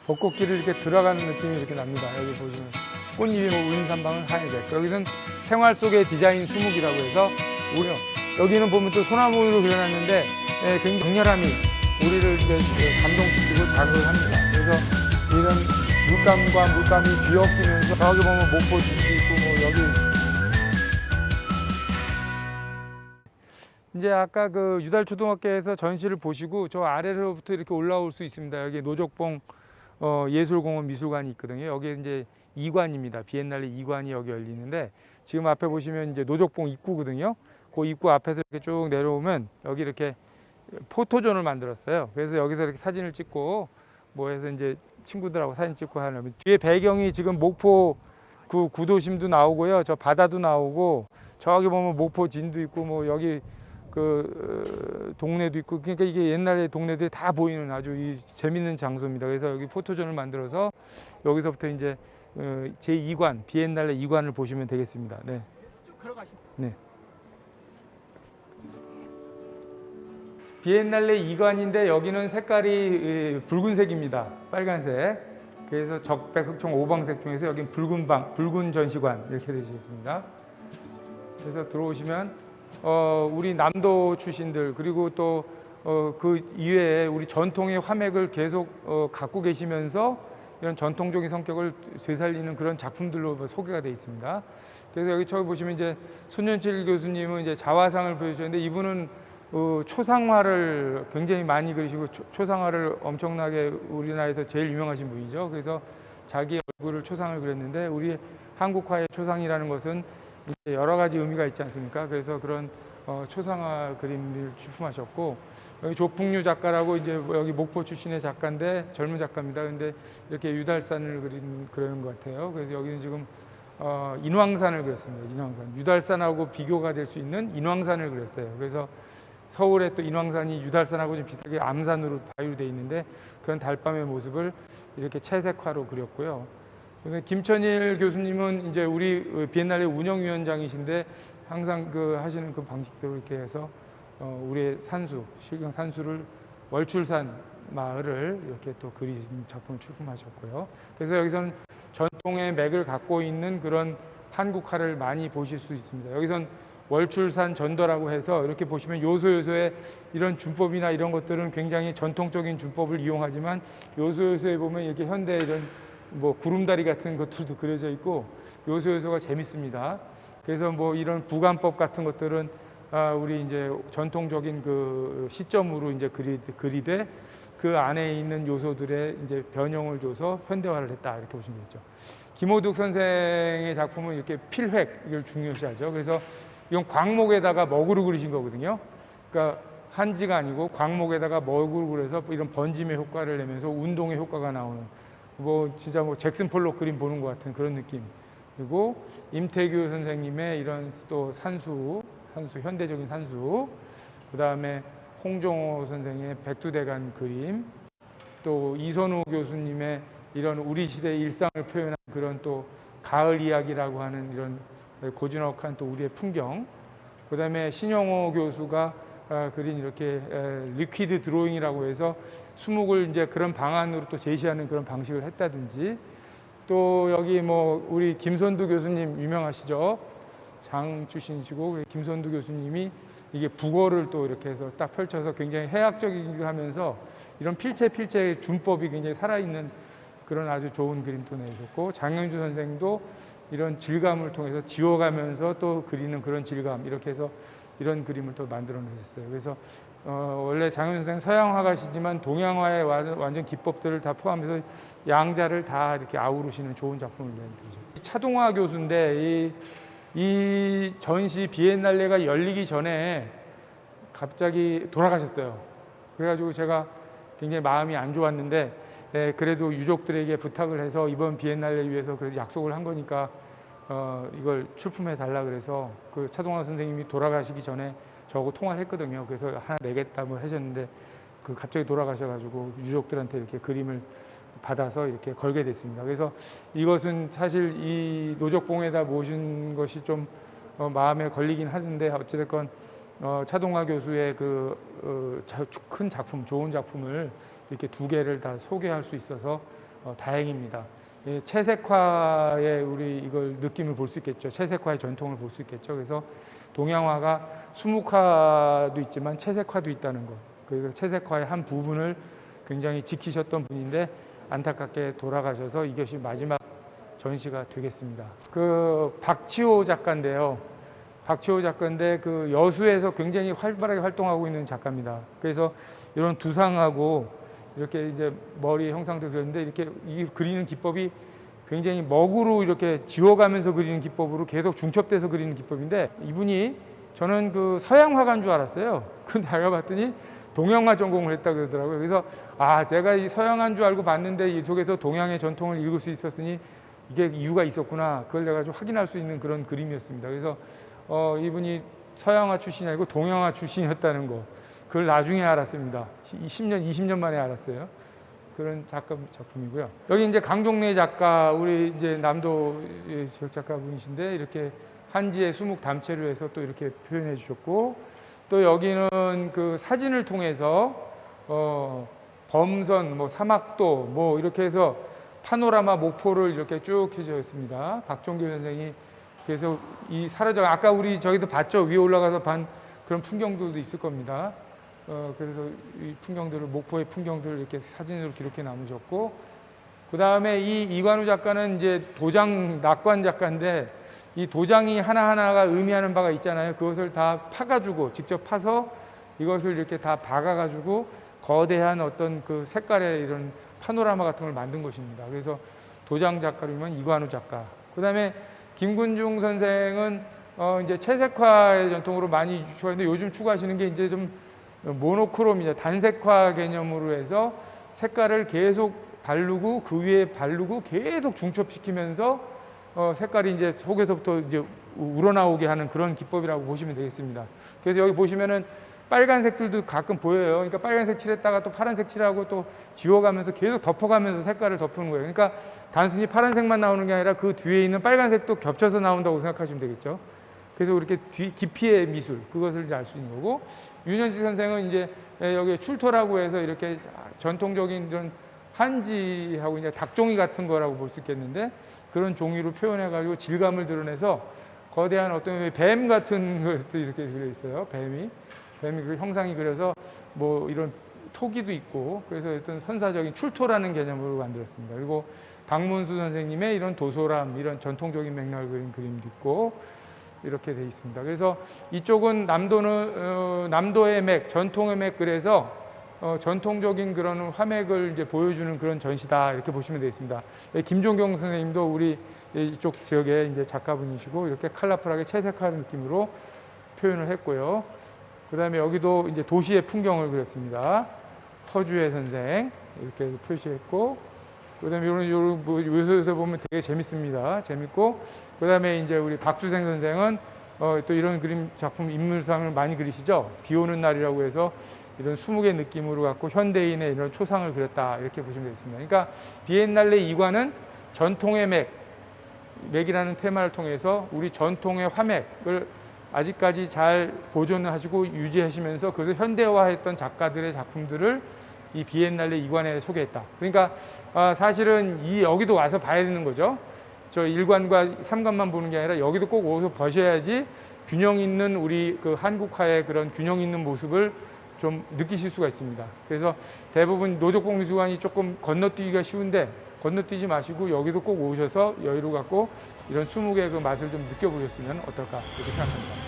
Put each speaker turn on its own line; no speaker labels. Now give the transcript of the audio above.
벚꽃길을 이렇게 들어가는 느낌이 이렇게 납니다. 여기 보시면 꽃잎이 뭐 울린 산방은 하얀색. 여기는 생활 속의 디자인 수묵이라고 해서 우려. 여기는 보면 또 소나무로 그려놨는데 굉장히 강렬함이 우리를 이제 감동시키고 자극을 합니다. 그래서 이런 물감과 물감이 뒤엉키면서 저기 보면 목포 진도 있고 뭐 여기 이제 아까 그 유달초등학교에서 전시를 보시고 저 아래로부터 이렇게 올라올 수 있습니다. 여기 노족봉 예술공원 미술관이 있거든요. 여기 이제 2관입니다. 비엔날레 2관이 여기 열리는데 지금 앞에 보시면 이제 노족봉 입구거든요. 그 입구 앞에서 이렇게 쭉 내려오면 여기 이렇게 포토존을 만들었어요. 그래서 여기서 이렇게 사진을 찍고 뭐 해서 이제 친구들하고 사진 찍고 하는 뒤에 배경이 지금 목포 그 구도심도 나오고요. 저 바다도 나오고 저기 보면 목포 진도 있고 뭐 여기 그 동네도 있고 그러니까 이게 옛날의 동네들이 다 보이는 아주 이 재밌는 장소입니다. 그래서 여기 포토존을 만들어서 여기서부터 이제 제2관 비엔날레 2관을 보시면 되겠습니다. 네.
쭉 걸어가시면.
네. 비엔날레 2관인데 여기는 색깔이 붉은색입니다. 빨간색. 그래서 적백, 흑청, 오방색 중에서 여기는 붉은 전시관 이렇게 되시겠습니다. 그래서 들어오시면 우리 남도 출신들 그리고 또 그 이외에 우리 전통의 화맥을 계속 갖고 계시면서 이런 전통적인 성격을 되살리는 그런 작품들로 소개가 되어 있습니다. 그래서 여기 저기 보시면 이제 손연칠 교수님은 이제 자화상을 보여주셨는데 이분은 초상화를 굉장히 많이 그리시고 초상화를 엄청나게 우리나라에서 제일 유명하신 분이죠. 그래서 자기 얼굴을 초상을 그렸는데 우리 한국화의 초상이라는 것은 여러 가지 의미가 있지 않습니까? 그래서 그런 초상화 그림을 출품하셨고 여기 조풍류 작가라고 이제 여기 목포 출신의 작가인데 젊은 작가입니다. 근데 이렇게 유달산을 그리는 것 같아요. 그래서 여기는 지금 인왕산을 그렸습니다. 인왕산. 유달산하고 비교가 될 수 있는 인왕산을 그렸어요. 그래서 서울에 또 인왕산이 유달산하고 좀 비슷하게 암산으로 바위로 있는데 그런 달밤의 모습을 이렇게 채색화로 그렸고요. 김천일 교수님은 이제 우리 비엔날레 운영위원장이신데 항상 그 하시는 그 방식대로 이렇게 해서 우리의 산수, 실경 산수를 월출산 마을을 이렇게 또 그린 작품을 출품하셨고요. 그래서 여기서는 전통의 맥을 갖고 있는 그런 한국화를 많이 보실 수 있습니다. 여기선 월출산 전도라고 해서 이렇게 보시면 요소요소에 이런 준법이나 이런 것들은 굉장히 전통적인 준법을 이용하지만 요소요소에 보면 이렇게 현대 이런 뭐 구름다리 같은 것들도 그려져 있고 요소요소가 재밌습니다. 그래서 뭐 이런 부관법 같은 것들은 우리 이제 전통적인 그 시점으로 이제 그리되 그 안에 있는 요소들의 이제 변형을 줘서 현대화를 했다 이렇게 보시면 되죠. 김호득 선생의 작품은 이렇게 필획 이걸 중요시하죠. 그래서 이건 광목에다가 먹으로 그리신 거거든요. 그러니까 한지가 아니고 광목에다가 먹으로 그려서 이런 번짐의 효과를 내면서 운동의 효과가 나오는 뭐 진짜 뭐 잭슨 폴록 그림 보는 것 같은 그런 느낌. 그리고 임태규 선생님의 이런 또 산수 현대적인 산수. 그 다음에 홍종호 선생의 백두대간 그림. 또 이선우 교수님의 이런 우리 시대의 일상을 표현한 그런 또 가을 이야기라고 하는 이런 고즈넉한 또 우리의 풍경. 그 다음에 신영호 교수가 그린 이렇게 리퀴드 드로잉이라고 해서 수묵을 이제 그런 방안으로 또 제시하는 그런 방식을 했다든지 또 여기 뭐 우리 김선두 교수님 유명하시죠? 장 출신이시고 김선두 교수님이 이게 북어를 또 이렇게 해서 딱 펼쳐서 굉장히 해학적이기도 하면서 이런 필체의 준법이 굉장히 살아있는 그런 아주 좋은 그림도 내셨고 장영주 선생도 이런 질감을 통해서 지워가면서 또 그리는 그런 질감 이렇게 해서 이런 그림을 또 만들어내셨어요. 그래서 원래 장윤 선생 서양 화가시지만 동양화의 완전 기법들을 다 포함해서 양자를 다 이렇게 아우르시는 좋은 작품을 내주셨어요. 차동화 교수인데 이 전시 비엔날레가 열리기 전에 갑자기 돌아가셨어요. 그래가지고 제가 굉장히 마음이 안 좋았는데 그래도 유족들에게 부탁을 해서 이번 비엔날레 위해서 그래도 약속을 한 거니까 이걸 출품해 달라 그래서 그 차동화 선생님이 돌아가시기 전에 저하고 통화를 했거든요. 그래서 하나 내겠다고 하셨는데 그 갑자기 돌아가셔가지고 유족들한테 이렇게 그림을 받아서 이렇게 걸게 됐습니다. 그래서 이것은 사실 이 노족봉에다 모신 것이 좀 마음에 걸리긴 하는데 어찌됐건 차동화 교수의 그 큰 작품, 좋은 작품을 이렇게 두 개를 다 소개할 수 있어서 다행입니다. 예, 채색화의 우리 이걸 느낌을 볼 수 있겠죠. 채색화의 전통을 볼 수 있겠죠. 그래서 동양화가 수묵화도 있지만 채색화도 있다는 것. 그리고 채색화의 한 부분을 굉장히 지키셨던 분인데 안타깝게 돌아가셔서 이것이 마지막 전시가 되겠습니다. 그 박치호 작가인데요. 박치호 작가인데 그 여수에서 굉장히 활발하게 활동하고 있는 작가입니다. 그래서 이런 두상하고 이렇게 이제 머리 형상도 그렸는데 이렇게 이 그리는 기법이 굉장히 먹으로 이렇게 지워가면서 그리는 기법으로 계속 중첩돼서 그리는 기법인데 이분이 저는 그 서양 화가인 줄 알았어요. 근데 알고 봤더니 동양화 전공을 했다 그러더라고요. 그래서 제가 이 서양화인 줄 알고 봤는데 이 속에서 동양의 전통을 읽을 수 있었으니 이게 이유가 있었구나. 그걸 내가 좀 확인할 수 있는 그런 그림이었습니다. 그래서 이분이 서양화 출신이 아니고 동양화 출신이었다는 거. 그걸 나중에 알았습니다. 10년, 20년 만에 알았어요. 그런 작품이고요. 여기 이제 강종래 작가, 우리 이제 남도 지역 작가분이신데 이렇게 한지의 수묵 담채로 해서 또 이렇게 표현해 주셨고, 또 여기는 그 사진을 통해서 범선, 뭐 사막도, 뭐 이렇게 해서 파노라마 목포를 이렇게 쭉 해주셨습니다. 박종길 선생이 그래서 이 사라져 아까 우리 저기도 봤죠. 위에 올라가서 반 그런 풍경들도 있을 겁니다. 그래서 이 풍경들을 목포의 풍경들을 이렇게 사진으로 기록해 남으셨고, 그 다음에 이 이관우 작가는 이제 도장 낙관 작가인데 이 도장이 하나하나가 의미하는 바가 있잖아요. 그것을 다 파가지고 직접 파서 이것을 이렇게 다 박아가지고 거대한 어떤 그 색깔의 이런 파노라마 같은 걸 만든 것입니다. 그래서 도장 작가로면 이관우 작가. 그 다음에 김군중 선생은 이제 채색화의 전통으로 많이 추구하는데 요즘 추구하시는 게 이제 좀 모노크롬이죠. 단색화 개념으로 해서 색깔을 계속 바르고 그 위에 바르고 계속 중첩시키면서 색깔이 이제 속에서부터 이제 우러나오게 하는 그런 기법이라고 보시면 되겠습니다. 그래서 여기 보시면은 빨간색들도 가끔 보여요. 그러니까 빨간색 칠했다가 또 파란색 칠하고 또 지워가면서 계속 덮어가면서 색깔을 덮는 거예요. 그러니까 단순히 파란색만 나오는 게 아니라 그 뒤에 있는 빨간색도 겹쳐서 나온다고 생각하시면 되겠죠. 그래서 이렇게 깊이의 미술, 그것을 이제 알 수 있는 거고, 윤현식 선생은 이제 여기 출토라고 해서 이렇게 전통적인 이런 한지하고 이제 닭종이 같은 거라고 볼 수 있겠는데 그런 종이로 표현해가지고 질감을 드러내서 거대한 어떤 뱀 같은 것도 이렇게 그려 있어요. 뱀이 그 형상이 그려서 뭐 이런 토기도 있고 그래서 어떤 선사적인 출토라는 개념으로 만들었습니다. 그리고 박문수 선생님의 이런 도소람, 이런 전통적인 맥락을 그린 그림도 있고 이렇게 돼 있습니다. 그래서 이쪽은 남도는 남도의 맥, 전통의 맥, 그래서 전통적인 그런 화맥을 이제 보여주는 그런 전시다 이렇게 보시면 되겠습니다. 김종경 선생님도 우리 이쪽 지역의 이제 작가분이시고 이렇게 컬러풀하게 채색하는 느낌으로 표현을 했고요. 그다음에 여기도 이제 도시의 풍경을 그렸습니다. 허주혜 선생 이렇게 표시했고, 그다음에 이런 요소에서 보면 되게 재밌습니다. 재밌고, 그다음에 이제 우리 박주생 선생은 또 이런 그림 작품 인물상을 많이 그리시죠. 비 오는 날이라고 해서 이런 수묵의 느낌으로 갖고 현대인의 이런 초상을 그렸다 이렇게 보시면 되겠습니다. 그러니까 비엔날레 2관은 전통의 맥이라는 테마를 통해서 우리 전통의 화맥을 아직까지 잘 보존하시고 유지하시면서 그것을 현대화했던 작가들의 작품들을 이 비엔날레 2관에 소개했다. 그러니까 사실은 여기도 와서 봐야 되는 거죠. 저 1관과 3관만 보는 게 아니라 여기도 꼭 오서 보셔야지 균형 있는 우리 그 한국화의 그런 균형 있는 모습을 좀 느끼실 수가 있습니다. 그래서 대부분 노적봉미술관이 조금 건너뛰기가 쉬운데 건너뛰지 마시고 여기도 꼭 오셔서 여유를 갖고 이런 수묵의 그 맛을 좀 느껴보셨으면 어떨까 이렇게 생각합니다.